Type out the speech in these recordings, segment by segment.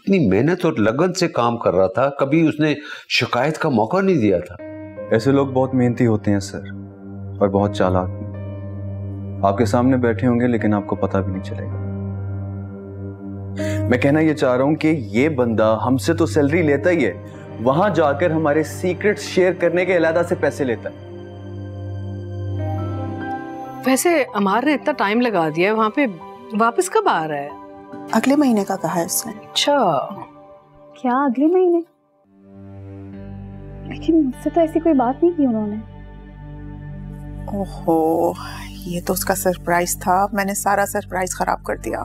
इतनी मेहनत और लगन से काम कर रहा था, कभी उसने शिकायत का मौका नहीं दिया था। ऐसे लोग बहुत मेहनती होते हैं सर, और बहुत चालाक भी। आपके सामने बैठे होंगे लेकिन आपको पता भी नहीं चलेगा। मैं कहना ये चाह रहा हूं कि ये बंदा हमसे तो सैलरी लेता ही है, वहां जाकर हमारे सीक्रेट्स शेयर करने के अलग से पैसे लेता है। वैसे अमार ने इतना टाइम लगा दिया है वहां पे, वापस कब आ रहा है? अगले महीने का कहा है उसने। अच्छा, क्या अगले महीने? लेकिन मुझसे तो ऐसी कोई बात नहीं की उन्होंने। ओहो, ये तो उसका सरप्राइज था, मैंने सारा सरप्राइज खराब कर दिया।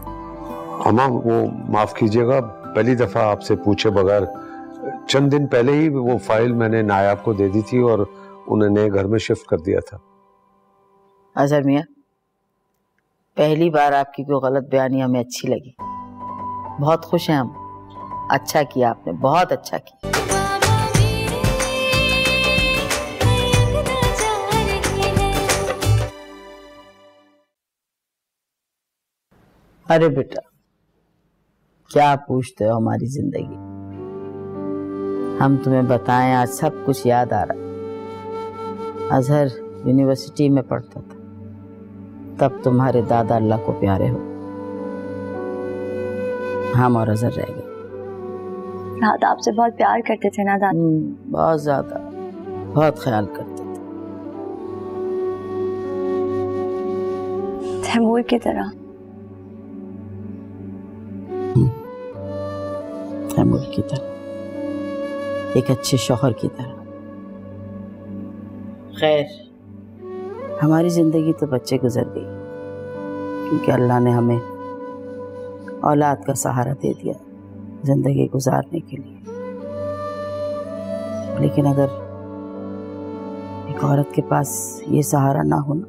अम्मा वो माफ कीजिएगा, पहली दफा आपसे पूछे बगैर चंद दिन पहले ही वो फाइल मैंने नायाब को दे दी थी और उन्हें नए घर में शिफ्ट कर दिया था। अजहर मियां, पहली बार आपकी कोई गलत बयानी हमें अच्छी लगी, बहुत खुश हैं हम। अच्छा किया आपने, बहुत अच्छा किया। अरे बेटा, क्या पूछते हो हमारी जिंदगी? हम तुम्हें बताएं, आज सब कुछ याद आ रहा। अजहर यूनिवर्सिटी में पढ़ता था, तब तुम्हारे दादा अल्लाह को प्यारे हो, हम और अजहर रह गए। दादा आपसे बहुत प्यार करते थे ना दादा? बहुत ज्यादा, बहुत ख्याल करते थे। तैमूर की तरह। तैमूर की तरह, एक अच्छे शौहर की तरह। खैर, हमारी जिंदगी तो बच्चे गुजर गई, क्योंकि अल्लाह ने हमें औलाद का सहारा दे दिया जिंदगी गुजारने के लिए। लेकिन अगर एक औरत के पास ये सहारा ना हो ना,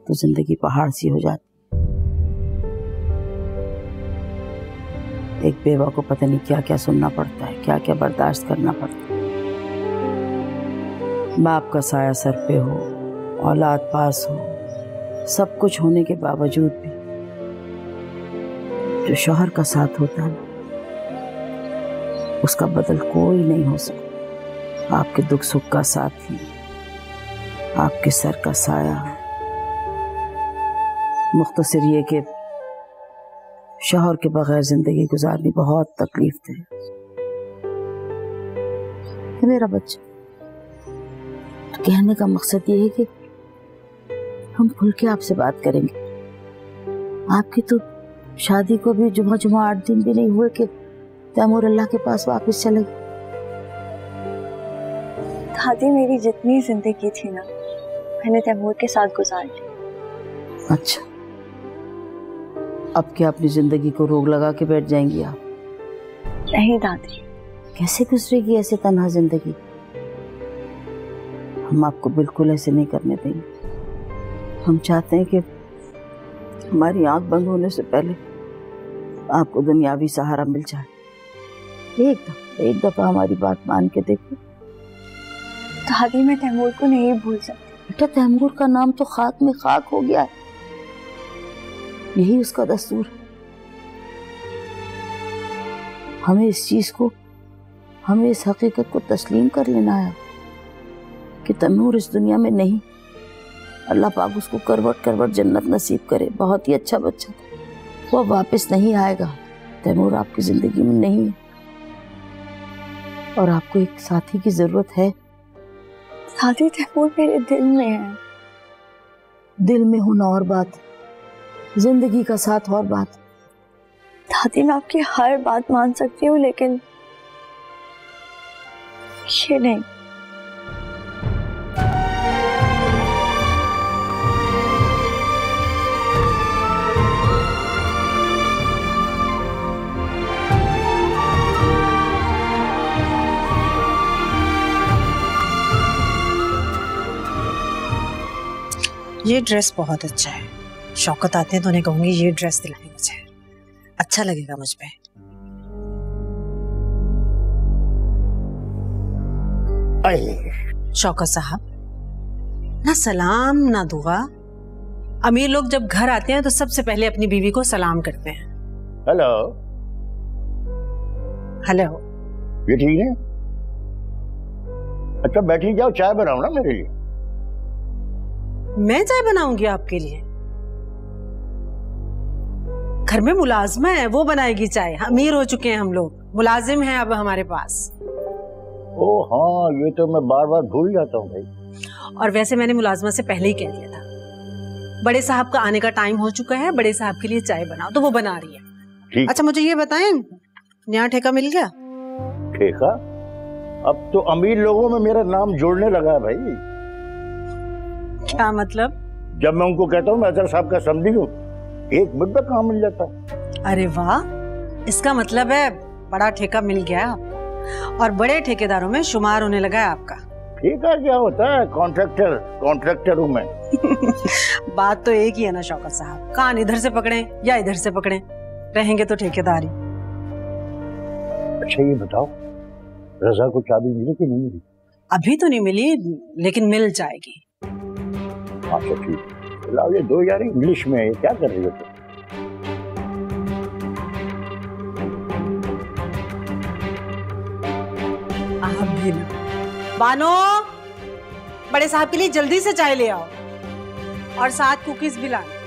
तो जिंदगी पहाड़ सी हो जाती। एक बेवा को पता नहीं क्या क्या सुनना पड़ता है, क्या क्या बर्दाश्त करना पड़ता है। बाप का साया सर पे हो, औलाद पास हो, सब कुछ होने के बावजूद भी जो शौहर का साथ होता है ना, उसका बदल कोई नहीं हो सकता। आपके दुख सुख का साथी, आपके सर का साया। मुख्तसर ये कि शौहर के बगैर जिंदगी गुजारनी बहुत तकलीफ दे। मेरा बच्चा, तो कहने का मकसद ये है कि हम खुल के आपसे बात करेंगे। आपकी तो शादी को भी जुमा 8 दिन भी नहीं हुए कि तैमूर अल्लाह के पास वापस चले गए। दादी, मेरी जितनी जिंदगी थी ना, मैंने तैमूर के साथ गुजारी। अच्छा, अब क्या अपनी जिंदगी को रोक लगा के बैठ जाएंगी आप? नहीं दादी। कैसे गुजरेगी ऐसे तन्हा जिंदगी? हम आपको बिल्कुल ऐसे नहीं करने देंगे। हम चाहते हैं कि हमारी आंख बंद होने से पहले आपको दुनियावी सहारा मिल जाए। एक दफा हमारी बात मान के देखो। दादी, मैं तैमूर को नहीं भूल सकती। बेटा, तैमूर का नाम तो खाक में खाक हो गया है, यही उसका दस्तूर है। हमें इस चीज को, हमें इस हकीकत को तस्लीम कर लेना है कि तैमूर इस दुनिया में नहीं। अल्लाह पाक उसको करवट जन्नत नसीब करे। बहुत ही अच्छा बच्चा था, वो वापस नहीं आएगा। तैमूर आपकी जिंदगी में नहीं है, और आपको एक साथी की जरूरत है। दादी, तैमूर मेरे दिल में है। दिल में होना और बात, जिंदगी का साथ और बात। दादी, मैं आपकी हर बात मान सकती हूँ, लेकिन ये नहीं। ये ड्रेस बहुत अच्छा है। शौकत आते हैं तो उन्हें कहूंगी ये ड्रेस दिलानी मुझे, अच्छा लगेगा मुझ पे। शौकत साहब, ना सलाम ना दुआ। अमीर लोग जब घर आते हैं तो सबसे पहले अपनी बीवी को सलाम करते हैं। Hello, hello. ये ठीक है? अच्छा बैठी जाओ, चाय बनाओ ना मेरे लिए। मैं चाय बनाऊंगी आपके लिए? घर में मुलाजिमा है, वो बनाएगी चाय। अमीर हो चुके हैं हम लोग, मुलाजिम हैं अब हमारे पास। ओ हाँ, ये तो मैं बार बार भूल जाता हूँ भाई। और वैसे मैंने मुलाजिमा से पहले ही कह दिया था, बड़े साहब का आने का टाइम हो चुका है, बड़े साहब के लिए चाय बनाओ, तो वो बना रही है। ठीक। अच्छा मुझे ये बताएं, नया ठेका मिल गया? ठेका? अब तो अमीर लोगों में मेरा नाम जोड़ने लगा है भाई। क्या मतलब? जब मैं उनको कहता हूँ मैं अजहर साहब का समझी हूँ, एक मिनट में काम मिल जाता है। अरे वाह, इसका मतलब है बड़ा ठेका मिल गया और बड़े ठेकेदारों में शुमार होने लगा है आपका। ठेका क्या होता है? कॉन्ट्रैक्टर हूँ मैं। बात तो एक ही है ना शौकत साहब, कान इधर से पकड़े या इधर से पकड़े, रहेंगे तो ठेकेदारी। अच्छा ये बताओ, रजा को चाबी मिली कि नहीं मिली? अभी तो नहीं मिली, लेकिन मिल जाएगी। अच्छा ठीक, लाओ ये दो यार, इंग्लिश में है, क्या कर रही हो तुम? आप भी ना। बानो, बड़े साहब के लिए जल्दी से चाय ले आओ और साथ कुकीज भी लाना।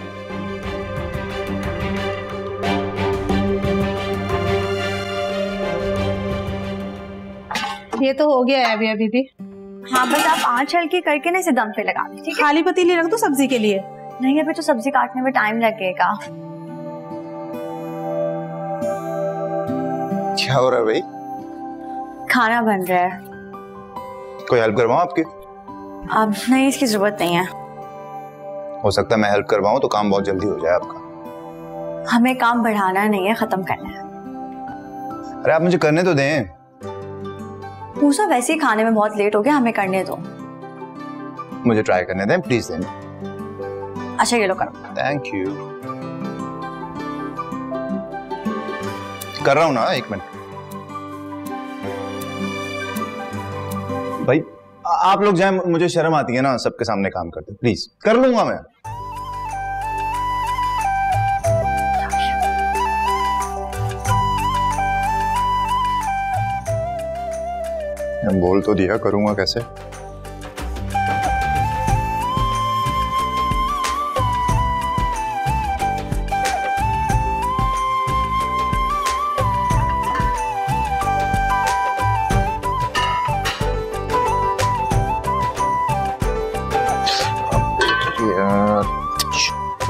ये तो हो गया है अभी भी। हाँ बस आप आँच हल्की करके ना इसे दम पे लगा दें, ठीक है? खाली पतीली रख दो सब्जी के लिए। नहीं अभी तो सब्जी काटने में टाइम लगेगा। क्या हो रहा है भाई? खाना बन रहा है। कोई हेल्प करवाऊं आपकी? अब नहीं, इसकी जरूरत नहीं है। हो सकता है मैं हेल्प करवाऊं तो काम बहुत जल्दी हो जाए आपका। हमें काम बढ़ाना नहीं है, खत्म करना है। अरे आप मुझे करने तो दें। मूसा वैसे ही खाने में बहुत लेट हो गया, हमें करने दो। मुझे ट्राई करने दें प्लीज दें। अच्छा ये लो करो। Thank you. कर रहा हूं ना, एक मिनट। भाई आप लोग जाएं, मुझे शर्म आती है ना सबके सामने काम करते। प्लीज कर लूंगा मैं। बोल तो दिया, करूंगा कैसे?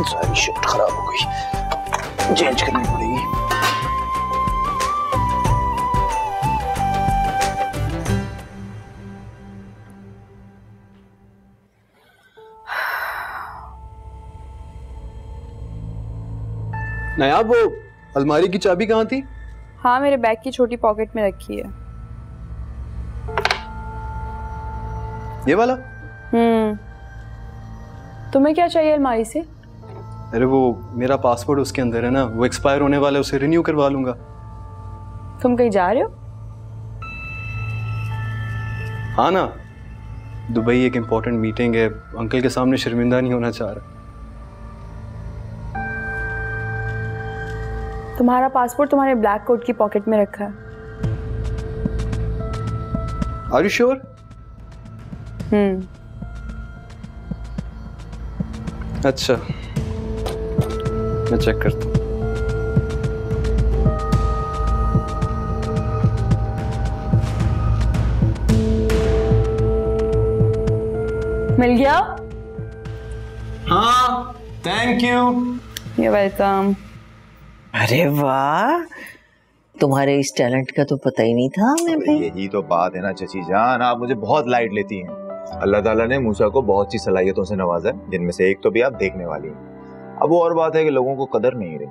सारी शर्ट खराब हो गई, चेंज करनी पड़ेगी। नायाब, वो अलमारी की चाबी कहाँ थी? हाँ मेरे बैग की छोटी पॉकेट में रखी है। ये वाला? तुम्हें क्या चाहिए अलमारी से? अरे वो मेरा पासपोर्ट उसके अंदर है ना, वो एक्सपायर होने वाला है, उसे रिन्यू करवा लूंगा। तुम कहीं जा रहे हो? हाँ ना, दुबई एक इम्पोर्टेंट मीटिंग है, अंकल के सामने शर्मिंदा नहीं होना चाह रहा। तुम्हारा पासपोर्ट तुम्हारे ब्लैक कोट की पॉकेट में रखा है। Are you sure? अच्छा मैं चेक करता हूँ। मिल गया? हाँ थैंक यू। ये वेलकम। अरे वाह, तुम्हारे इस टैलेंट का तो पता ही नहीं था हमें भाई। यही तो बात है ना चची जान, आप मुझे बहुत लाइट लेती हैं। अल्लाह ताला ने मूसा को बहुत सी सलाहियतों से नवाजा है, जिनमें से एक तो भी आप देखने वाली हैं। अब वो और बात है कि लोगों को कदर नहीं रही।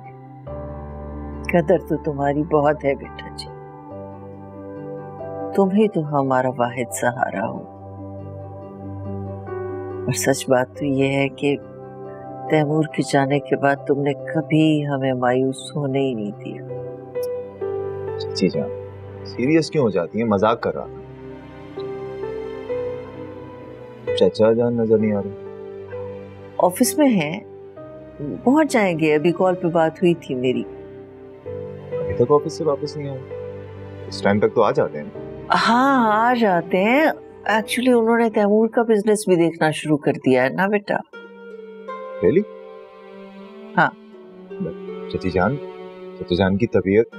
कदर तो तुम्हारी बहुत है बेटा जी, तुम ही तो हमारा वाहिद सहारा हो। और सच बात तो ये है कि तैमूर के जाने के बाद तुमने कभी हमें मायूस होने ही नहीं दिया। चची जान सीरियस क्यों हो जाती है? मजाक कर रहा था। चाचा जान नजर नहीं आ रहे? ऑफिस में हैं, पहुंच जाएंगे, अभी कॉल पे बात हुई थी मेरी। अभी तक ऑफिस से वापस नहीं आए? इस टाइम तक तो आ जाते हैं। हाँ आ जाते हैं। एक्चुअली उन्होंने तैमूर का बिजनेस भी देखना शुरू कर दिया है ना बेटा। रियली? हाँ। चाची जान की तबीयत,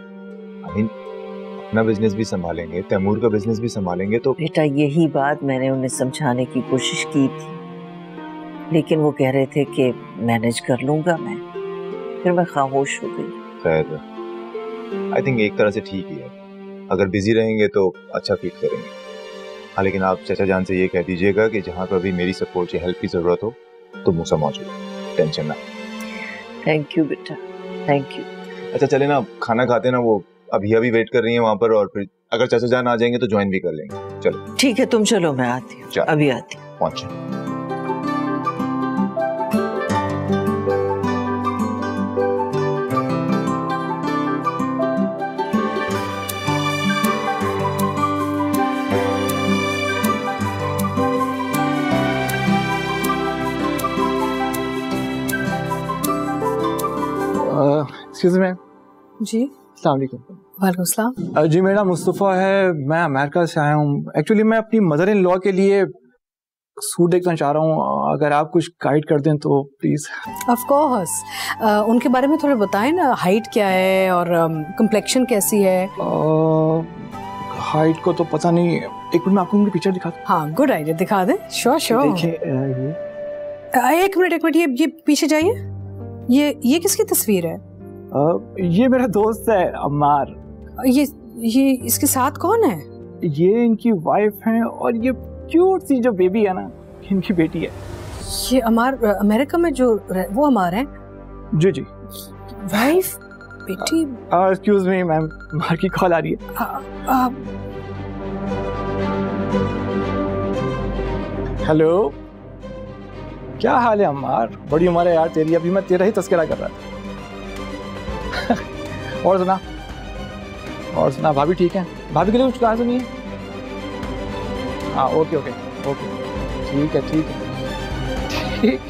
अपना बिजनेस भी संभालेंगे, तैमूर का बिजनेस भी संभालेंगे तो। बेटा यही बात मैंने उन्हें समझाने की कोशिश की थी, लेकिन वो कह रहे थे कि मैनेज कर लूंगा मैं। फिर मैं खामोश हो गई। खैर, आई थिंक एक तरह से ठीक ही है। अगर बिजी रहेंगे तो अच्छा फील करेंगे। हाँ, लेकिन आप चाचा जान से ये कह दीजिएगा कि जहाँ पर भी मेरी सपोर्ट या हेल्प की जरूरत हो तो मूसा मौजूद है, टेंशन ना। थैंक यू बेटा, थैंक यू। अच्छा चले ना, खाना खाते ना, वो अभी वेट कर रही है वहाँ पर, और फिर अगर चाचा जान आ जाएंगे तो ज्वाइन भी कर लेंगे। चलो ठीक है, तुम चलो, मैं आती हूँ, अभी आती हूँ। पहुँचे। एक्सक्यूज मी जी। अस्सलाम वालेकुम। वालेकुम सलाम। जी मेरा मुस्तफ़ा है, मैं अमेरिका से आया हूँ। एक्चुअली मैं अपनी मदर इन लॉ के लिए सूट देखना चाह रहा हूँ, अगर आप कुछ गाइड कर दें तो प्लीज़। ऑफ कोर्स, उनके बारे में थोड़ा बताएं ना, हाइट क्या है और कम्प्लेक्शन कैसी है? हाइट को तो पता नहीं, एक मिनट में आपको उनकी पिक्चर दिखा दूँ। हाँ, गुड आइडिया, दिखा दें। Sure sure. देखिए एक मिनट ये पीछे जाइए। ये किसकी तस्वीर है? ये मेरा दोस्त है अम्मार। ये इसके साथ कौन है? ये इनकी वाइफ है, और ये क्यूट सी जो बेबी है ना, इनकी बेटी है। ये अमार अमेरिका में जो वो अमार है? जी जी। वाइफ बेटी। एक्सक्यूज मी मैम, अम्मार की कॉल आ रही है। हेलो, क्या हाल है अम्मार? बड़ी उम्र है यार तेरी, अभी मैं तेरा ही तस्करा कर रहा था। और सुना भाभी ठीक है? भाभी के लिए कुछ कहा सुनिए। हाँ ओके ओके ओके, ठीक है ठीक है ठीक।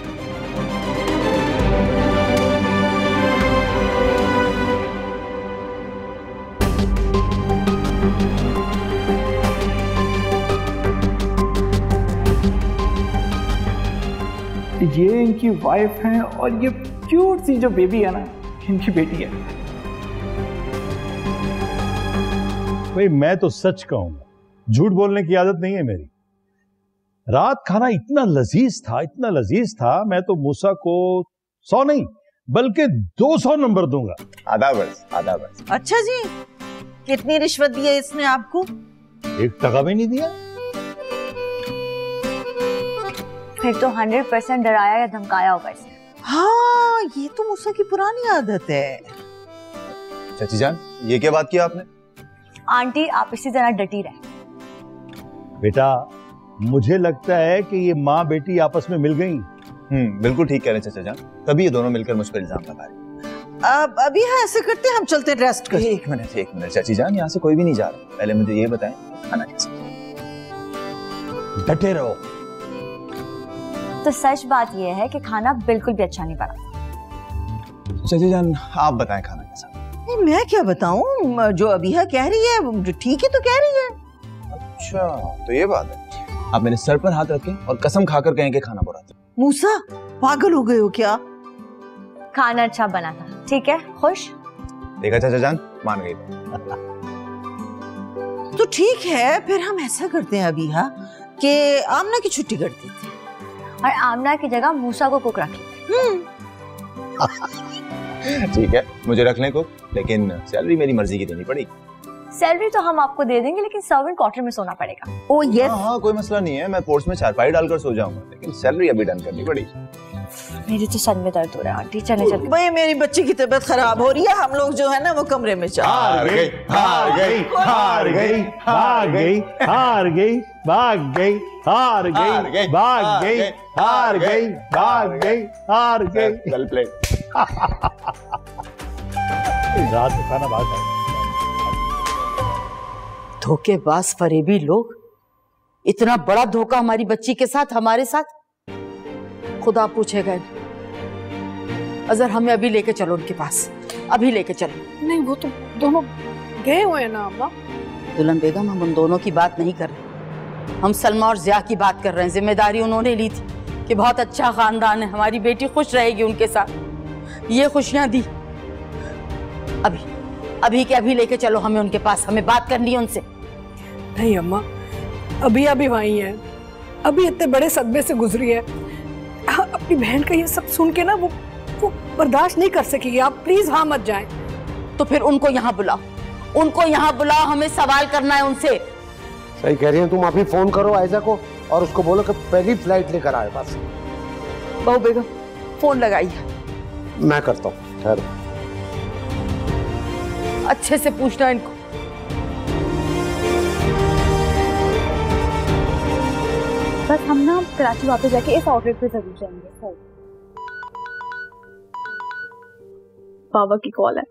ये इनकी वाइफ है, और ये क्यूट सी जो बेबी है ना, इनकी बेटी है। भाई मैं तो सच कहूंगा, झूठ बोलने की आदत नहीं है मेरी। रात खाना इतना लजीज था, मैं तो मूसा को 100 नहीं बल्कि 200 नंबर दूंगा। आधा वर्ष। अच्छा जी, कितनी रिश्वत दी है इसने आपको? 1 टका भी नहीं दिया। फिर तो 100% डराया या धमकाया होगा इसने। हाँ, ये तो मूसा की पुरानी आदत है। चाची जान, ये क्या बात किया आपने? आंटी आप इसी तरह डटी रहे। बेटा मुझे लगता है कि ये माँ बेटी आपस में मिल गई। बिल्कुल ठीक कह रहे हैं चाचा जान, तभी ये दोनों मिलकर मुझ पर इल्जाम लगा रहे। अब अभी हाँ ऐसे करते हैं, हम चलते हैं रेस्ट करते। एक मिनट चाची जान, यहाँ से कोई भी नहीं जा रहा। पहले मुझे ये बताएं खाना कैसा? डटे रहो। तो सच बात यह है कि खाना बिल्कुल भी अच्छा नहीं बना। चाची जान आप बताएं खाना कैसा? मैं क्या बताऊं, जो अबीहा कह रही है ठीक ही तो कह रही है। अच्छा तो ये बात है। आप मेरे सर पर हाथ रखें और कसम खाकर कहें कि खाना बुरा था। मूसा पागल हो गए हो क्या? खाना अच्छा बना था, ठीक है, खुश? देखा चाचा जान, मान गई। तो ठीक है, फिर हम ऐसा करते हैं अबीहा कि आमना की छुट्टी कर देते हैं और आमना की जगह मूसा को कुक रख लेते। ठीक है, मुझे रख लें कुक, लेकिन सैलरी मेरी मर्जी की देनी पड़ेगी। सैलरी तो हम आपको दे देंगे, लेकिन सर्वेंट क्वार्टर में सोना पड़ेगा। ओ यस। हाँ कोई मसला नहीं है, मैं पोर्ट्स में चारपाई डालकर सो जाऊंगा, लेकिन सैलरी अभी डन करनी पड़ेगी। मेरी तो सर में दर्द हो रहा है आंटी, चले चलते। भाई मेरी बच्ची की तबीयत खराब हो रही है, हम लोग जो है ना वो कमरे में चल। हार गई भाग गई भाग गई भाग गई वेल प्लेड। रात को खाना बाहर खाए। धोखेबाज फरेबी लोग, इतना बड़ा धोखा हमारी बच्ची के साथ, हमारे साथ। खुदा पूछेगा अजहर, हमें अभी लेके चलो उनके पास, अभी लेके चलो। नहीं वो तो दोनों गए हुए हैं ना अम्मा। दुल्हन बेगम, हम उन दोनों की बात नहीं कर रहे, हम सलमा और जिया की बात कर रहे हैं। जिम्मेदारी उन्होंने ली थी कि बहुत अच्छा खानदान है, हमारी बेटी खुश रहेगी उनके साथ, ये खुशियां दी। अभी के अभी लेके चलो हमें उनके पास, हमें बात करनी है उनसे। नहीं अम्मा, अभी वहीं है, अभी इतने बड़े सदमे से गुजरी है, अपनी बहन का ये सब सुन के ना वो बर्दाश्त नहीं कर सकेगी। आप प्लीज वहां मत जाएं। तो फिर उनको यहाँ बुलाओ, हमें सवाल करना है उनसे। सही कह रही हैं तुम, अभी फोन करो आयजा को और उसको बोलो कि पहली फ्लाइट लेकर आए बस। बहू बेगम फोन लगाइए। मैं करता हूँ, ठहरो। अच्छे से पूछना इनको। बस हम ना कराची वापस जाके इस आउटलेट पे जरूर जाएंगे। बाबा की कॉल है।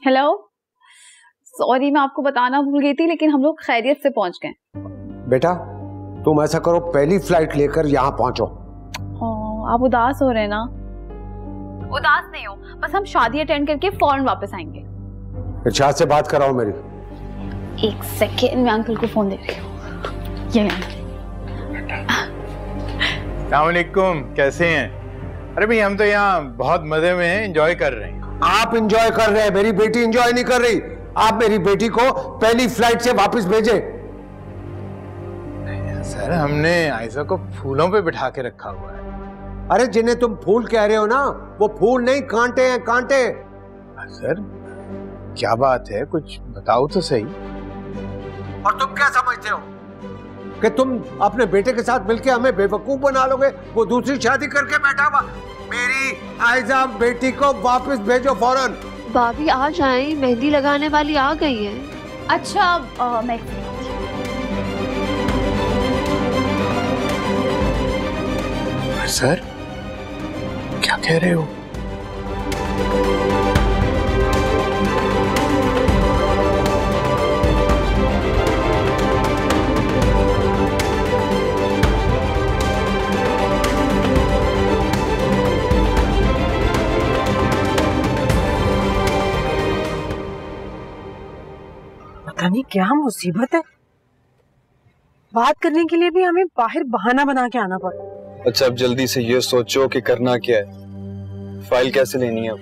हेलो, सॉरी मैं आपको बताना भूल गई थी, लेकिन हम लोग खैरियत से पहुंच गए। बेटा तुम ऐसा करो, पहली फ्लाइट लेकर यहाँ पहुंचो। आप उदास हो रहे हैं ना? उदास नहीं हो, बस हम शादी अटेंड करके फौरन वापस आएंगे। इरशाद से बात कराओ मेरी। एक सेकेंड, मैं अंकल को फोन दे रही हूँ। ये अस्सलामुअलैकुम, कैसे हैं? अरे भाई हम तो यहाँ बहुत मजे में हैं, एंजॉय कर रहे हैं। आप एंजॉय कर रहे हैं, मेरी बेटी एंजॉय नहीं कर रही। आप मेरी बेटी को पहली फ्लाइट से वापस भेजें। सर हमने आयशा को फूलों पे बिठा के रखा हुआ है। अरे जिन्हें तुम फूल कह रहे हो ना, वो फूल नहीं, कांटे हैं, कांटे। सर क्या बात है, कुछ बताओ तो सही। और तुम क्या समझते हो कि तुम अपने बेटे के साथ मिलके हमें बेवकूफ बना लोगे? वो दूसरी शादी करके बैठा हुआ। मेरी आयजा बेटी को वापस भेजो फौरन। भाभी आ जाएं, मेहंदी लगाने वाली आ गई है। अच्छा मैं सर क्या कह रहे हो? पता नहीं क्या मुसीबत है, बात करने के लिए भी हमें बाहर बहाना बना के आना पड़ा। अच्छा अब जल्दी से ये सोचो कि करना क्या है, फाइल कैसे लेनी है?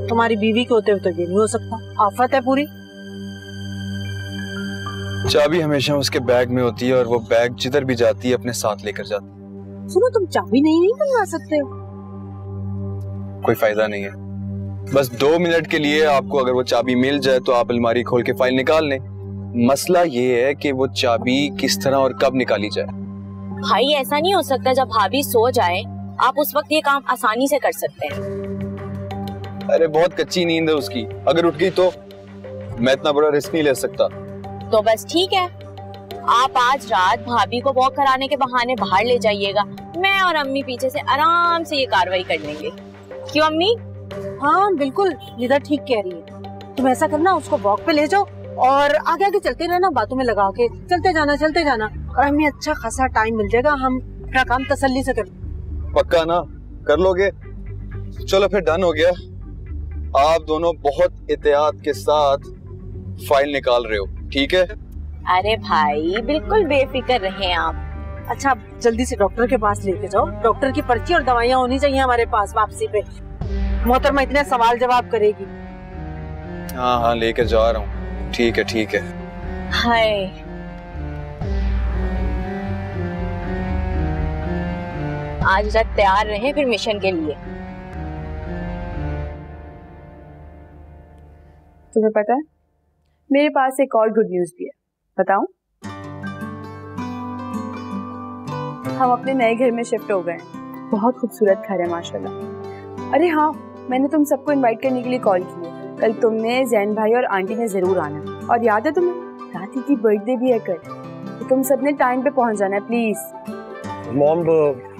तुम्हारी बीवी के होते हुए तो ये नहीं हो सकता, आफत है पूरी। चाबी हमेशा उसके बैग में होती है और वो बैग जिधर भी जाती है अपने साथ लेकर जाती। सुनो, तुम चाबी नहीं बनवा सकते हो? कोई फायदा नहीं है, बस 2 मिनट के लिए आपको अगर वो चाबी मिल जाए तो आप अलमारी खोल के फाइल निकाल लें। मसला ये है कि वो चाबी किस तरह और कब निकाली जाए। भाई ऐसा नहीं हो सकता, जब भाभी सो जाए आप उस वक्त ये काम आसानी से कर सकते हैं। अरे बहुत कच्ची नींद है उसकी, अगर उठ गई तो मैं इतना बड़ा रिस्क नहीं ले सकता। तो बस ठीक है, आप आज रात भाभी को वॉक कराने के बहाने बाहर ले जाइएगा, मैं और अम्मी पीछे से आराम से ये कार्रवाई कर लेंगे। क्यों अम्मी? हाँ बिल्कुल, निदा ठीक कह रही है। तुम ऐसा करना, उसको वॉक पे ले जाओ और आगे आगे चलते रहना, बातों में लगा के चलते जाना और हमें अच्छा खासा टाइम मिल जाएगा, हम अपना काम तसल्ली से कर। पक्का ना? कर लोगे? चलो फिर डन हो गया। आप दोनों बहुत एहतियात के साथ फाइल निकाल रहे हो, ठीक है? अरे भाई बिल्कुल बेफिक्र रहे आप। अच्छा जल्दी से डॉक्टर के पास लेके जाओ, डॉक्टर की पर्ची और दवाइयाँ होनी चाहिए हमारे पास वापसी पे। मोहतरमा इतने सवाल जवाब करेगी। हाँ लेकर जा रहा हूँ। ठीक है। हाय आज रात तैयार रहे फिर मिशन के लिए। तुम्हें पता है मेरे पास एक और गुड न्यूज भी है, बताऊं? हम अपने नए घर में शिफ्ट हो गए हैं। बहुत खूबसूरत घर है माशाल्लाह। अरे हाँ, मैंने तुम सबको इनवाइट करने के लिए कॉल की है। कल तुमने, जैन भाई और आंटी ने जरूर आना। और याद है तुम्हें राती की बर्थडे भी है कल, तो तुम सबने टाइम पे पहुंच जाना है प्लीज। मॉम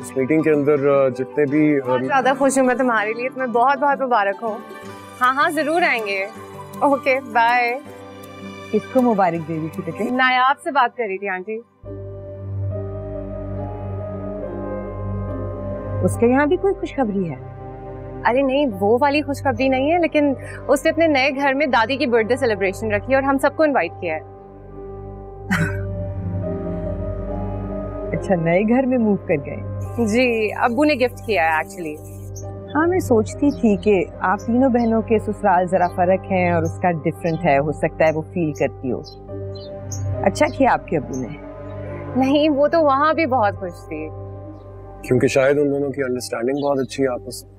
इस मीटिंग के अंदर जितने भी ज्यादा खुश हूँ मैं तुम्हारे लिए, तुम्हें बहुत बहुत मुबारक हो। हाँ जरूर आएंगे। Okay bye. किसको मुबारक दे रही थी बेटे? नायाब से बात कर रही थी आंटी। उसके यहाँ भी कोई खुशखबरी है? अरे नहीं, वो वाली खुशखबरी नहीं है, लेकिन उसने अपने नए घर में दादी की बर्थडे सेलिब्रेशन रखी और हम सबको इनवाइट किया है। अच्छा, नए घर में मूव कर गए? जी, अब्बू ने गिफ्ट किया है एक्चुअली। हाँ, मैं सोचती थी कि आप तीनों बहनों के ससुराल जरा फर्क है और उसका डिफरेंट है, हो सकता है वो फील करती हो। अच्छा किया आपके अब्बू ने। नहीं, वो तो वहाँ भी बहुत खुश थी, क्योंकि शायद उन दोनों की अंडरस्टैंडिंग बहुत अच्छी है आपस में।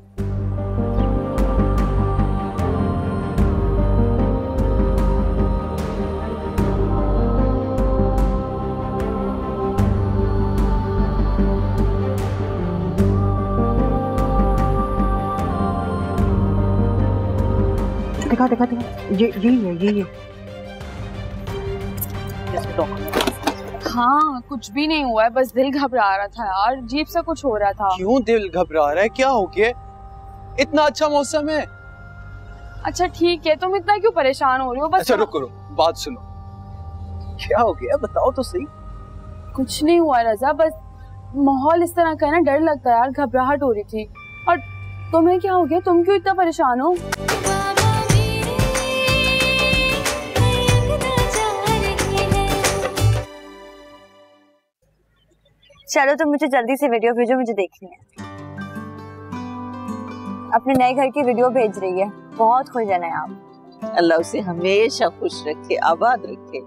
दिखा ये हाँ, कुछ भी नहीं हुआ है, बस दिल घबरा रहा था यार, अजीब सा कुछ हो रहा था। क्यों दिल घबरा रहा है? क्या हो गया? इतना अच्छा मौसम है। अच्छा ठीक है, तुम इतना क्यों परेशान हो रही हो? बस अच्छा रुको, बात सुनो। क्या हो गया, बताओ तो सही। कुछ नहीं हुआ रजा, बस माहौल इस तरह का है ना, डर लगता है यार, घबराहट हो रही थी। और तुम्हें क्या हो गया? तुम क्यों इतना परेशान हो? चलो तो मुझे जल्दी से वीडियो भेजो, मुझे देखनी है। अपने नए घर की वीडियो भेज रही है, बहुत खुश है ना आप। अल्लाह उसे हमेशा खुश रखे, आबाद रखे।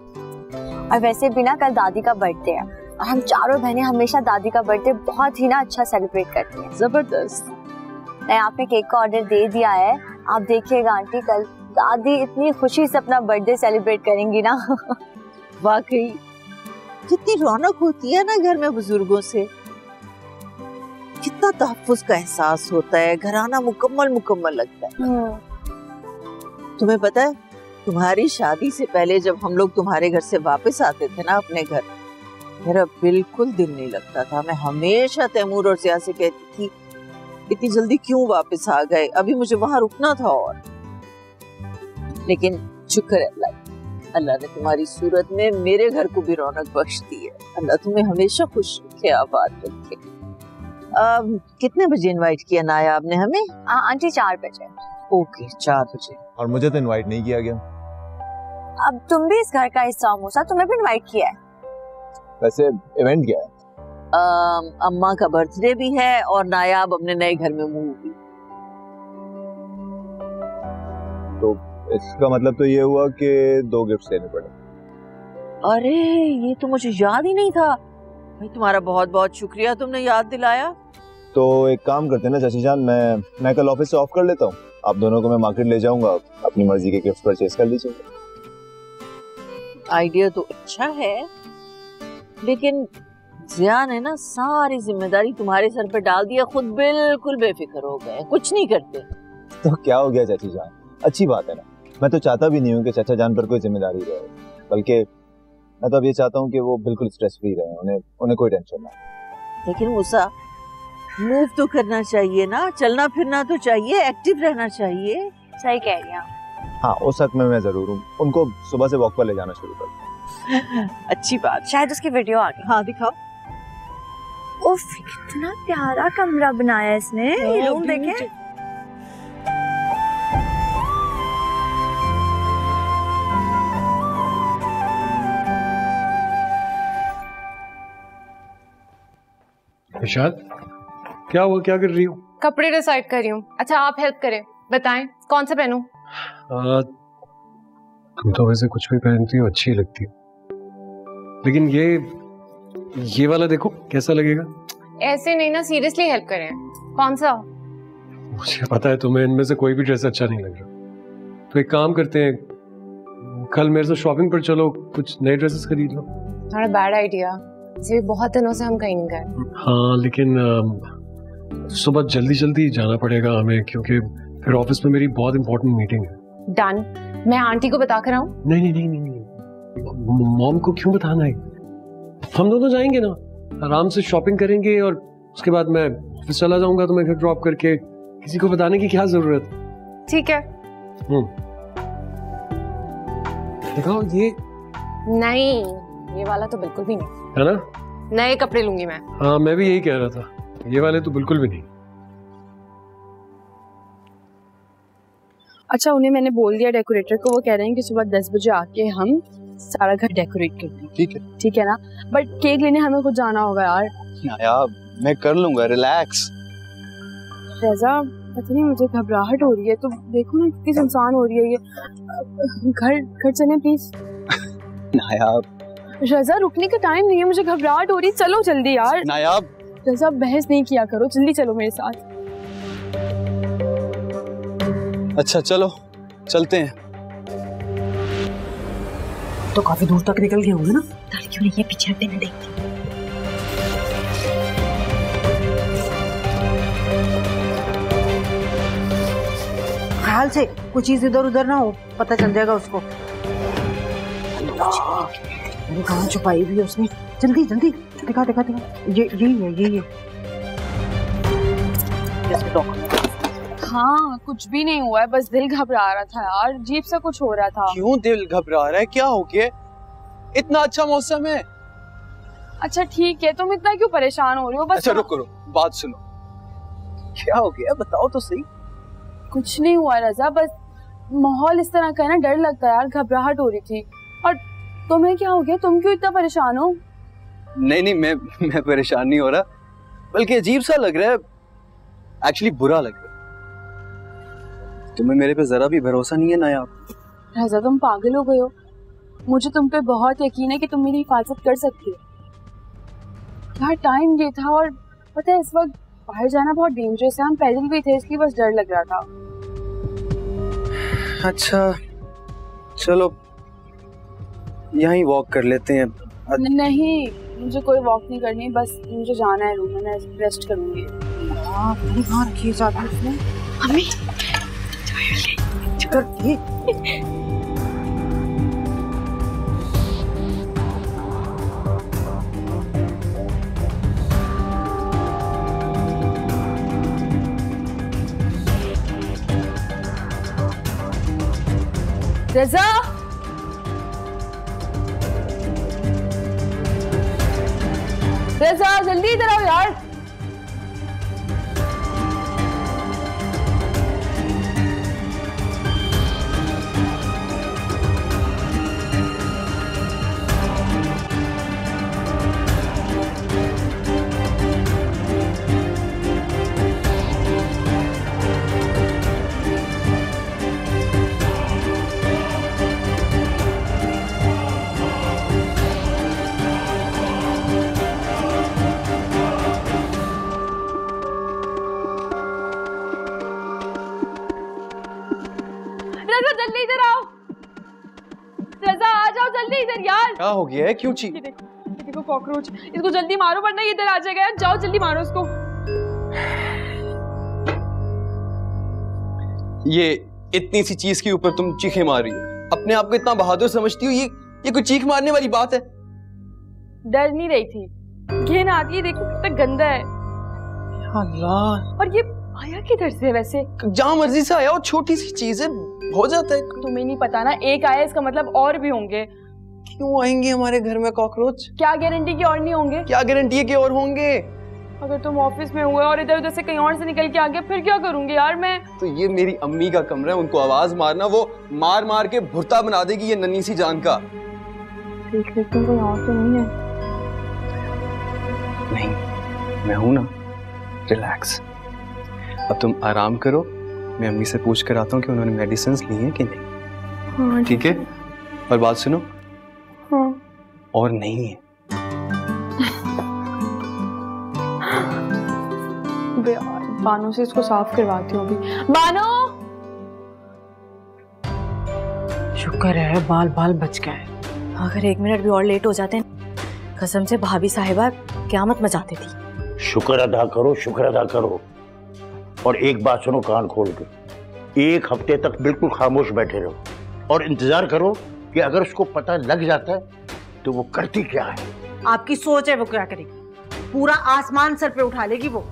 और वैसे भी ना कल दादी का बर्थडे है और हम चारों बहनें हमेशा दादी का बर्थडे बहुत ही ना अच्छा सेलिब्रेट करती हैं। जबरदस्त। नहीं, आपने केक का ऑर्डर दे दिया है, आप देखिएगा आंटी, कल दादी इतनी खुशी से अपना बर्थडे सेलिब्रेट करेंगी ना। वाकई कितनी रौनक होती है ना घर में बुजुर्गों से, कितना तहफ्फुज़ का एहसास होता है, घराना मुकम्मल लगता है। तुम्हें पता है, तुम्हारी शादी से पहले जब हम लोग तुम्हारे घर से वापस आते थे ना अपने घर, मेरा बिल्कुल दिल नहीं लगता था। मैं हमेशा तैमूर और ज़िया से कहती थी इतनी जल्दी क्यों वापस आ गए, अभी मुझे वहां रुकना था। और लेकिन शुक्र है अल्लाह ने तुम्हारी सूरत में मेरे घर को भी रौनक बख्श दी है। अल्लाह तुम्हें हमेशा खुश रखे, आबाद रखे। कितने बजे इनवाइट किया नायाब ने हमें? आंटी 4 बजे। ओके, 4 बजे। और मुझे तो इनवाइट नहीं किया गया। अब तुम भी इस घर का हिस्सा हो मूसा, तुम्हें भी इनवाइट किया है। वैसे इवेंट क्या है? अम्मा का बर्थडे भी है और नायाब अपने नए घर में मूव भी। तो इसका मतलब तो ये हुआ कि 2 गिफ्ट लेने पड़े। अरे ये तो मुझे याद ही नहीं था भाई, तुम्हारा बहुत बहुत शुक्रिया, तुमने याद दिलाया। तो एक काम करते हैं ना चाची जान, मैं कल ऑफिस से ऑफ कर लेता हूँ, आप दोनों को मैं मार्केट ले जाऊंगा, अपनी मर्जी के गिफ्ट परचेज कर लीजिएगा। आइडिया तो अच्छा है, लेकिन ज़िया ने ना सारी जिम्मेदारी तुम्हारे सर पे डाल दिया, खुद बिल्कुल बेफिक्र हो गए, कुछ नहीं करते। तो क्या हो गया चाची जान, अच्छी बात है ना। मैं तो चाहता भी नहीं हूँ कि चाचा जान पर कोई जिम्मेदारी रहे, बल्कि मैं तो अब ये चाहता हूँ कि वो बिल्कुल स्ट्रेस फ्री रहे, उन्हें कोई टेंशन ना। लेकिन मूसा, मूव तो करना चाहिए ना, चलना फिरना तो चाहिए, एक्टिव रहना चाहिए। सही कह रही हैं। हाँ, उस हक में मैं जरूर हूँ, उनको सुबह से वॉक पर ले जाना शुरू कर। अच्छी बात। शायद उसकी वीडियो आ गई। हाँ दिखाओ। उफ, कितना प्यारा कमरा बनाया इसने, ये रूम देखें। इरशाद, क्या हुआ, क्या कर रही हो? कपड़े डिसाइड कर रही हूँ। अच्छा आप हेल्प करें, बताएं कौन सा पहनूं? तुम तो वैसे कुछ भी पहनती हो अच्छी लगती है, लेकिन ये वाला देखो कैसा लगेगा। ऐसे नहीं ना, सीरियसली हेल्प करें। कौन सा? मुझे पता है तुम्हें इनमें से कोई भी ड्रेस अच्छा नहीं लग रहा, तो एक काम करते हैं, कल मेरे साथ शॉपिंग पर चलो, कुछ नए ड्रेसेस खरीद लो। थोड़ा बैड आइडिया, बहुत दिनों से हम कहीं नहीं गए। हाँ, लेकिन सुबह जल्दी जल्दी जाना पड़ेगा हमें, क्योंकि फिर ऑफिस में मेरी बहुत इंपॉर्टेंट मीटिंग है। डन, मैं आंटी को बता कर आऊं? नहीं, मॉम को क्यों बताना है, हम दोनों जाएंगे ना, आराम से शॉपिंग करेंगे और उसके बाद मैं ऑफिस चला जाऊंगा, तो मैं घर ड्रॉप करके, किसी को बताने की क्या जरूरत। ठीक है। दिखाओ ये। नहीं, ये वाला तो बिल्कुल भी नहीं है ना, नए कपड़े लूंगी मैं। हाँ, मैं भी यही कह रहा था, ये वाले तो बिल्कुल भी नहीं। अच्छा, उन्हें मैंने बोल दिया डेकोरेटर को, वो कह रहे हैं कि सुबह 10 बजे आके हम सारा घर डेकोरेट कर दें। ठीक है ना, बट केक लेने हमें खुद जाना होगा यार। यार मैं कर लूंगा, रिलैक्स। रज़ा पता नहीं मुझे घबराहट हो रही है, तो देखो ना कितनी सुनसान हो रही है ये। घर चलें प्लीज। नायाब रज़ा रुकने का टाइम नहीं है, मुझे घबराहट हो रही है, चलो जल्दी यार। नायाब रज़ा बहस नहीं किया करो, जल्दी चलो मेरे साथ। अच्छा चलो चलते हैं। तो काफी दूर तक निकल गए होंगे ना। क्यों नहीं है, पीछे हटने देखती। ख्याल से कुछ चीज इधर उधर ना हो, पता चल जाएगा उसको। अरे कहाँ छुपाई भी है उसने। जल्दी जल्दी दिखा दिखा दिखा। यही है। हाँ कुछ भी नहीं हुआ है, बस दिल घबरा रहा था यार, अजीब सा कुछ हो रहा था। क्यों दिल घबरा रहा है, क्या हो गया? इतना अच्छा मौसम है। अच्छा ठीक है, तुम इतना क्यों परेशान हो रहे हो? बस अच्छा रुको, बात सुनो, क्या हो गया बताओ तो सही। कुछ नहीं हुआ रज़ा, बस माहौल इस तरह का है ना, डर लगता है यार, घबराहट हो रही थी। और तुम्हें क्या हो गया, तुम क्यों इतना परेशान हो? नहीं मैं परेशान नहीं हो रहा, बल्कि अजीब सा लग रहा है, एक्चुअली बुरा लग रहा है। तुम्हें मेरे पे जरा भी भरोसा नहीं है नायाब? रज़ा तुम पागल हो गए हो, मुझे तुम पे बहुत यकीन है कि तुम मेरी हिफाजत कर सकती हो यार। टाइम ये था, और पता है इस वक्त बाहर जाना बहुत डेंजरस है, हम पैदल भी थे इसलिए बस डर लग रहा था। अच्छा चलो यहीं वॉक कर लेते हैं। नहीं मुझे कोई वॉक नहीं करनी, बस मुझे जाना है रूम में, मैं रेस्ट करूंगी। कहाँ रखी है चाबी उसने? अम्मी रज़ा रज़ा जल्दी इधर आओ यार। जल्दी इधर आओ, रज़ा आ जाओ जल्दी इधर यार। क्या हो गया है, क्यों चीख? देखो कॉकरोच, इसको जल्दी मारो वरना ये इधर आ जाएगा यार, जाओ जल्दी मारो इसको। ये इतनी सी चीज के ऊपर तुम चीखें मार रही हो, अपने आप को इतना बहादुर समझती हो? ये कोई चीख मारने वाली बात है? डर नहीं रही थी, घिन आती है, देखो कितना गंदा है। अल्लाह, और ये आया किधर से वैसे? जहाँ मर्जी से आया, और छोटी सी चीज है, हो जाता है। तुम्हें नहीं पता ना, एक आया इसका मतलब और भी होंगे। क्यों आएंगे हमारे घर में कॉकरोच? क्या गारंटी कि और नहीं होंगे? क्या गारंटी है कि और होंगे? अगर तुम ऑफिस में हुए और इधर उधर से कहीं और से निकल के आ गया, फिर क्या करूंगी यार मैं? तो ये मेरी अम्मी का कमरा है, उनको आवाज मारना, वो मार मार के भुर्ता बना देगी ये नन्ही सी जान का। देख लेकिन कोई और तो नहीं है। नहीं मैं हूं ना, रिलैक्स। अब तुम आराम करो, मैं अम्मी से पूछ कर आता हूँ कि उन्होंने मेडिसिन ली हैं कि नहीं। हाँ, ठीक है? और बात सुनो, हाँ। और नहीं है। बानो से इसको साफ करवाती हूँ अभी। बानो, शुक्र है बाल बाल बच गए। अगर 1 मिनट भी और लेट हो जाते कसम से भाभी साहिबा क़यामत मचाती थी। शुक्र अदा करो, शुक्र अदा करो। और एक बात सुनो कान खोल के, 1 हफ्ते तक बिल्कुल खामोश बैठे रहो और इंतजार करो कि अगर उसको पता लग जाता है तो वो करती क्या है। आपकी सोच है वो क्या करेगी, पूरा आसमान सर पे उठा लेगी वो।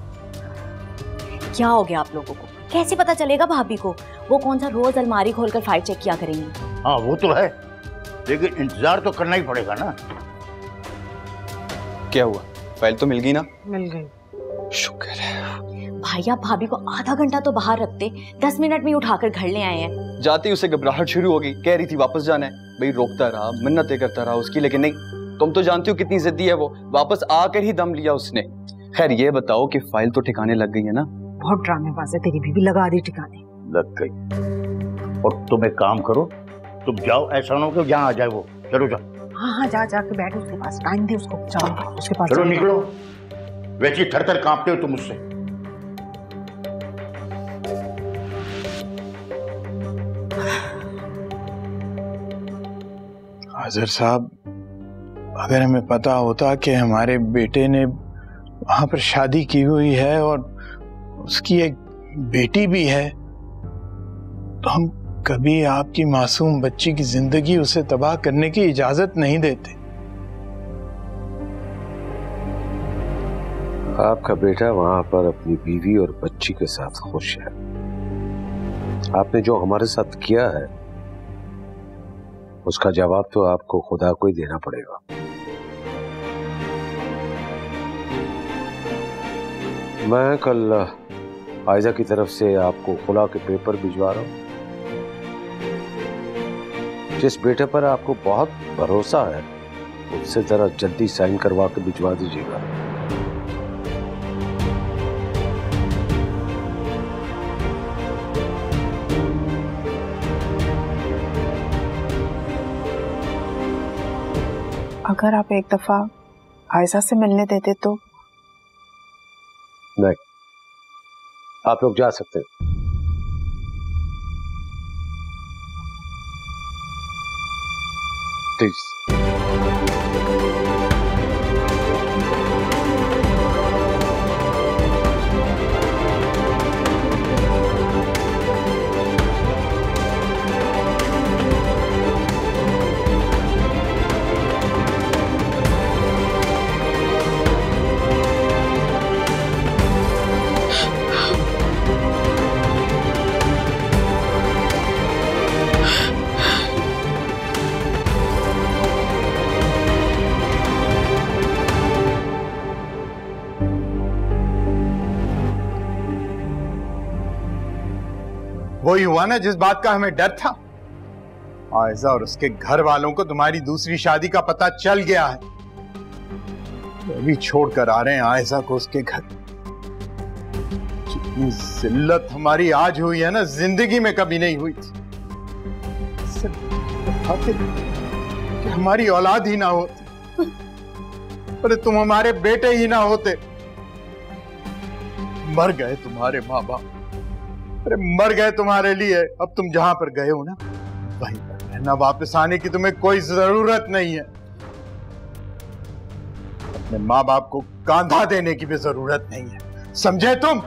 क्या हो गया आप लोगों को, कैसे पता चलेगा भाभी को? वो कौन सा रोज अलमारी खोलकर फाइल चेक किया करेंगी। हाँ वो तो है, लेकिन इंतजार तो करना ही पड़ेगा ना। क्या हुआ, फाइल तो मिल गई ना? मिल गई। शुक्र है। भाई आप भाभी को आधा घंटा तो बाहर रखते, 10 मिनट में उठाकर घर ले आए हैं। जाते ही उसे घबराहट शुरू हो गई, कह रही थी वापस जाना है। भाई रोकता रहा, मिन्नतें करता रहा उसकी, लेकिन नहीं, तुम तो जानती हो कितनी जिद्दी है वो, वापस आकर ही दम लिया उसने। खैर ये बताओ कि फाइल तो ठिकाने लग गई है ना? बहुत ड्रामेबाज है तेरी बीवी, लगा दी ठिकाने। लग गई। और तुम एक काम करो, तुम जाओ, ऐसा ना हो कि यहाँ आ जाए वो। चलो जाओ। हाँ जा जाके बैठ उसके पास, टाइम दे उसको, जाओ उसके पास। चलो निकलो, वैसे थर थर कांपते हो तुम मुझसे। हाजिर साहब, अगर हमें पता होता कि हमारे बेटे ने वहां पर शादी की हुई है और उसकी एक बेटी भी है, तो हम कभी आपकी मासूम बच्ची की जिंदगी उसे तबाह करने की इजाजत नहीं देते। आपका बेटा वहां पर अपनी बीवी और बच्ची के साथ खुश है। आपने जो हमारे साथ किया है उसका जवाब तो आपको खुदा को ही देना पड़ेगा। मैं कल आयजा की तरफ से आपको खुला के पेपर भिजवा रहा हूं। जिस बेटे पर आपको बहुत भरोसा है उससे जरा जल्दी साइन करवा के भिजवा दीजिएगा। अगर आप एक दफा आयजा से मिलने देते तो। नहीं, आप लोग जा सकते हैं। प्लीज। वही हुआ ना जिस बात का हमें डर था। आयजा और उसके घर वालों को तुम्हारी दूसरी शादी का पता चल गया है, अभी छोड़कर आ रहे हैं आयजा को उसके घर। जितनी जिल्लत हमारी आज हुई है ना, जिंदगी में कभी नहीं हुई थी। कि हमारी औलाद ही ना होती, अरे तुम हमारे बेटे ही ना होते। मर गए तुम्हारे माँ बाप, अरे मर गए तुम्हारे लिए। अब तुम जहां पर गए हो ना वहीं पर रहना, वापस आने की तुम्हें कोई जरूरत नहीं है। अपने माँ बाप को कांधा देने की भी जरूरत नहीं है, समझे तुम?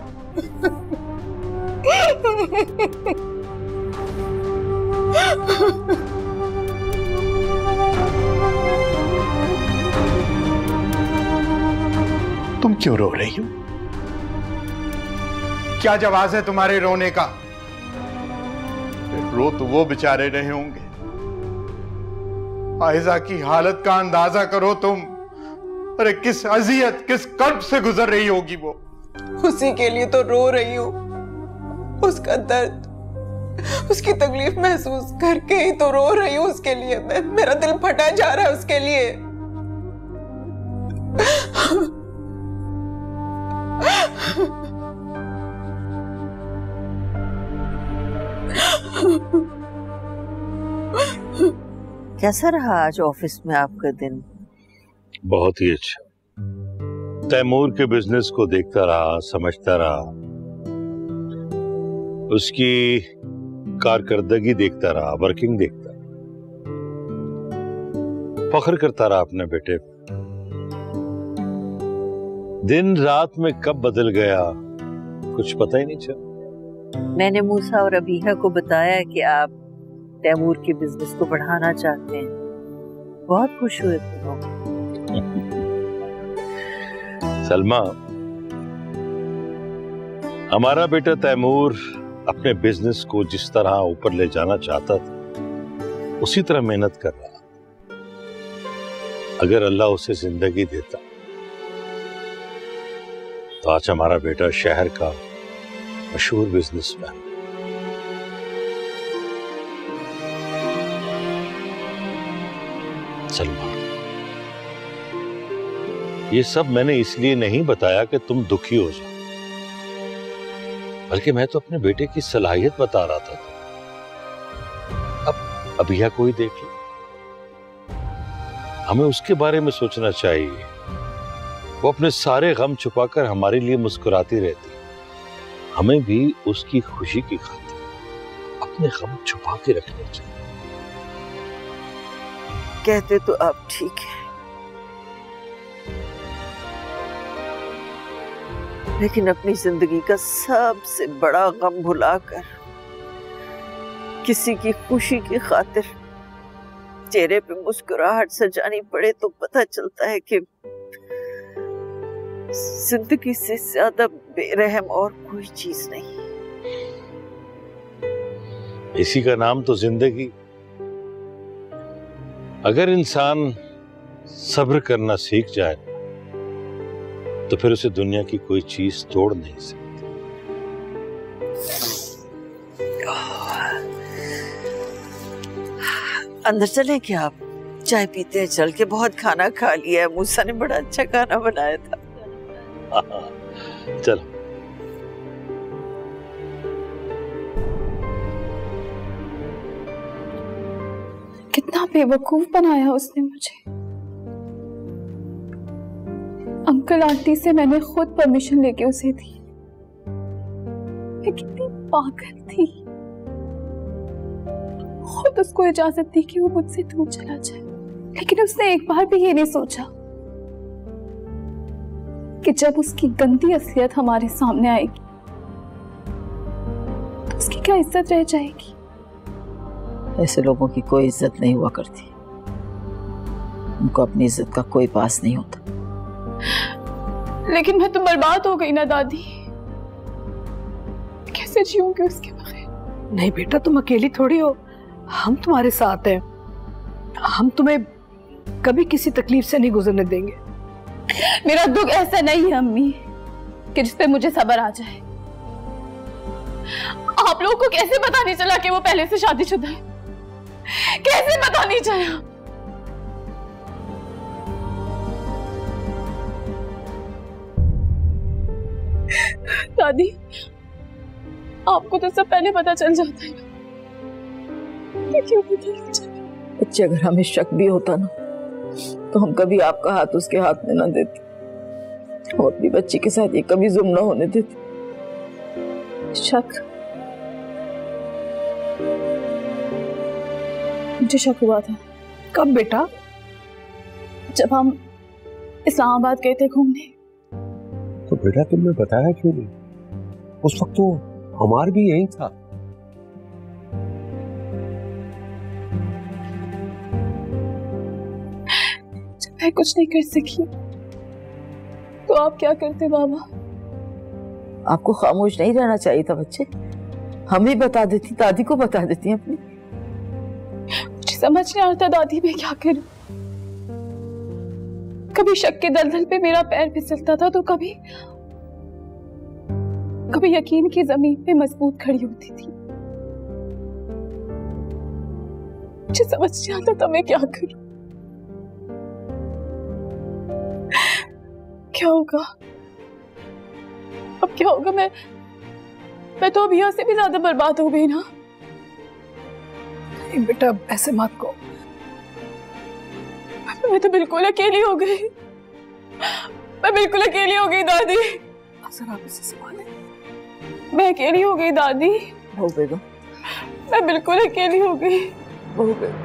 तुम क्यों रो रही हो? क्या जवाब है तुम्हारे रोने का? रो तो वो बेचारे रहे होंगे। आयजा की हालत का अंदाजा करो तुम। अरे किस अजियत, किस कर्ब से गुजर रही होगी वो। उसी के लिए तो रो रही हूँ, उसका दर्द, उसकी तकलीफ महसूस करके ही तो रो रही हूँ उसके लिए। मेरा दिल फटा जा रहा है उसके लिए। कैसा रहा आज ऑफिस में आपका दिन? बहुत ही अच्छा। तैमूर के बिजनेस को देखता रहा, समझता रहा, उसकी कारकर्दगी देखता रहा, वर्किंग देखता रहा, फख्र करता रहा अपने बेटे। दिन रात में कब बदल गया कुछ पता ही नहीं चला। मैंने मूसा और अबीहा को बताया कि आप तैमूर के बिजनेस को बढ़ाना चाहते हैं, बहुत खुश हुए थे लोग। सलमा, हमारा बेटा तैमूर अपने बिजनेस को जिस तरह ऊपर ले जाना चाहता था उसी तरह मेहनत कर रहा। अगर अल्लाह उसे जिंदगी देता तो आज हमारा बेटा शहर का मशहूर बिजनेसमैन। सलमान, ये सब मैंने इसलिए नहीं बताया कि तुम दुखी हो जाओ, बल्कि मैं तो अपने बेटे की सलाहियत बता रहा था। अब अभिया कोई देख ले, हमें उसके बारे में सोचना चाहिए। वो अपने सारे गम छुपाकर हमारे लिए मुस्कुराती रहती, हमें भी उसकी खुशी की खातिर अपने गम छुपा के रखने चाहिए। कहते तो आप ठीक है, लेकिन अपनी जिंदगी का सबसे बड़ा गम भुलाकर किसी की खुशी की खातिर चेहरे पे मुस्कुराहट सजानी पड़े तो पता चलता है कि जिंदगी से ज्यादा बेरहम और कोई चीज नहीं। इसी का नाम तो जिंदगी। अगर इंसान सब्र करना सीख जाए तो फिर उसे दुनिया की कोई चीज तोड़ नहीं सकती। अंदर चलें क्या आप? चाय पीते हैं चल के, बहुत खाना खा लिया है, मूसा ने बड़ा अच्छा खाना बनाया था। चलो। कितना बेवकूफ बनाया उसने मुझे। अंकल आंटी से मैंने खुद परमिशन लेके उसे दी। मैं कितनी पागल थी, खुद उसको इजाजत दी कि वो मुझसे दूर चला जाए, लेकिन उसने एक बार भी ये नहीं सोचा कि जब उसकी गंदी असलियत हमारे सामने आएगी तो उसकी क्या इज्जत रह जाएगी। ऐसे लोगों की कोई इज्जत नहीं हुआ करती, उनको अपनी इज्जत का कोई पास नहीं होता। लेकिन मैं तो बर्बाद हो गई ना दादी, कैसे जीऊंगी उसके बगैर। नहीं बेटा, तुम अकेली थोड़ी हो, हम तुम्हारे साथ हैं। हम तुम्हें कभी किसी तकलीफ से नहीं गुजरने देंगे। मेरा दुख ऐसा नहीं है अम्मी कि जिस पे मुझे सब्र आ जाए। आप लोगों को कैसे पता नहीं चला कि वो पहले से शादीशुदा है? कैसे पता नहीं चला? दादी, आपको तो सब पहले पता चल जाता है, क्यों पता नहीं चला? बच्चे, अगर हमें शक भी होता ना तो हम कभी आपका हाथ उसके हाथ में ना देते, और अपनी बच्ची के साथ ये कभी जुल्म ना होने देते। शक? मुझे शक हुआ था। कब बेटा? जब हम इस्लामाबाद गए थे घूमने। तो बेटा तुमने बताया क्यों नहीं? उस वक्त तो हमार भी यही था। जब मैं कुछ नहीं कर सकी तो आप क्या करते बाबा? आपको खामोश नहीं रहना चाहिए था बच्चे, हम भी बता देती, दादी को बता देती अपनी। मुझे समझ नहीं आता दादी मैं क्या करूं। कभी शक के दलदल पे मेरा पैर फिसलता था तो कभी यकीन की जमीन पे मजबूत खड़ी होती थी। मुझे समझ नहीं आता था मैं क्या करूं। क्या होगा अब? क्या होगा? मैं तो अभिया से भी ज्यादा बर्बाद हो गई ना। बेटा ऐसे मत को, मैं तो बिल्कुल अकेली हो गई। मैं बिल्कुल अकेली हो गई दादी। आप इसे संभालें। मैं अकेली हो गई दादी। बहू बेगम, मैं बिल्कुल अकेली हो गई। बहू बेगम,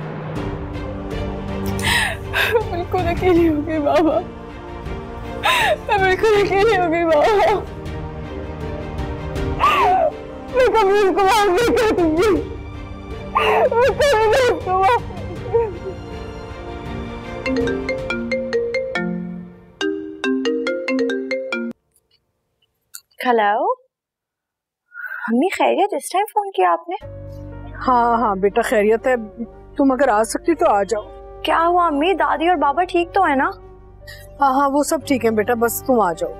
बिल्कुल अकेली हो गई बाबा। मैं बिल्कुल अकेली हो गई बाबा। मैं कभी उसको माफ नहीं करूंगी। मैं कभी नहीं उसको माफ नहीं करूंगी। हेलो मम्मी, खैरियत? इस टाइम फोन किया आपने? हाँ हाँ बेटा खैरियत है, तुम अगर आ सकती तो आ जाओ। क्या हुआ अम्मी? दादी और बाबा ठीक तो है ना? हाँ हाँ वो सब ठीक है बेटा, बस तुम आ जाओ।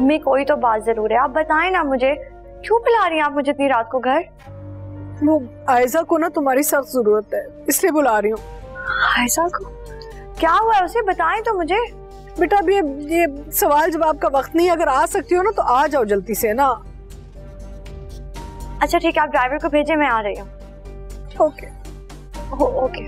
अम्मी कोई तो बात जरूर है, आप बताएं ना मुझे, क्यों बुला रही हैं आप मुझे इतनी रात को घर? वो आयजा को ना तुम्हारी सख्त जरूरत है, इसलिए बुला रही हूँ। आयजा को? क्या हुआ है उसे, बताएं तो मुझे। बेटा अब ये सवाल जवाब का वक्त नहीं, अगर आ सकती हो ना तो आ जाओ जल्दी से ना। अच्छा ठीक है, आप ड्राइवर को भेजे, मैं आ रही हूँ। Okay okay.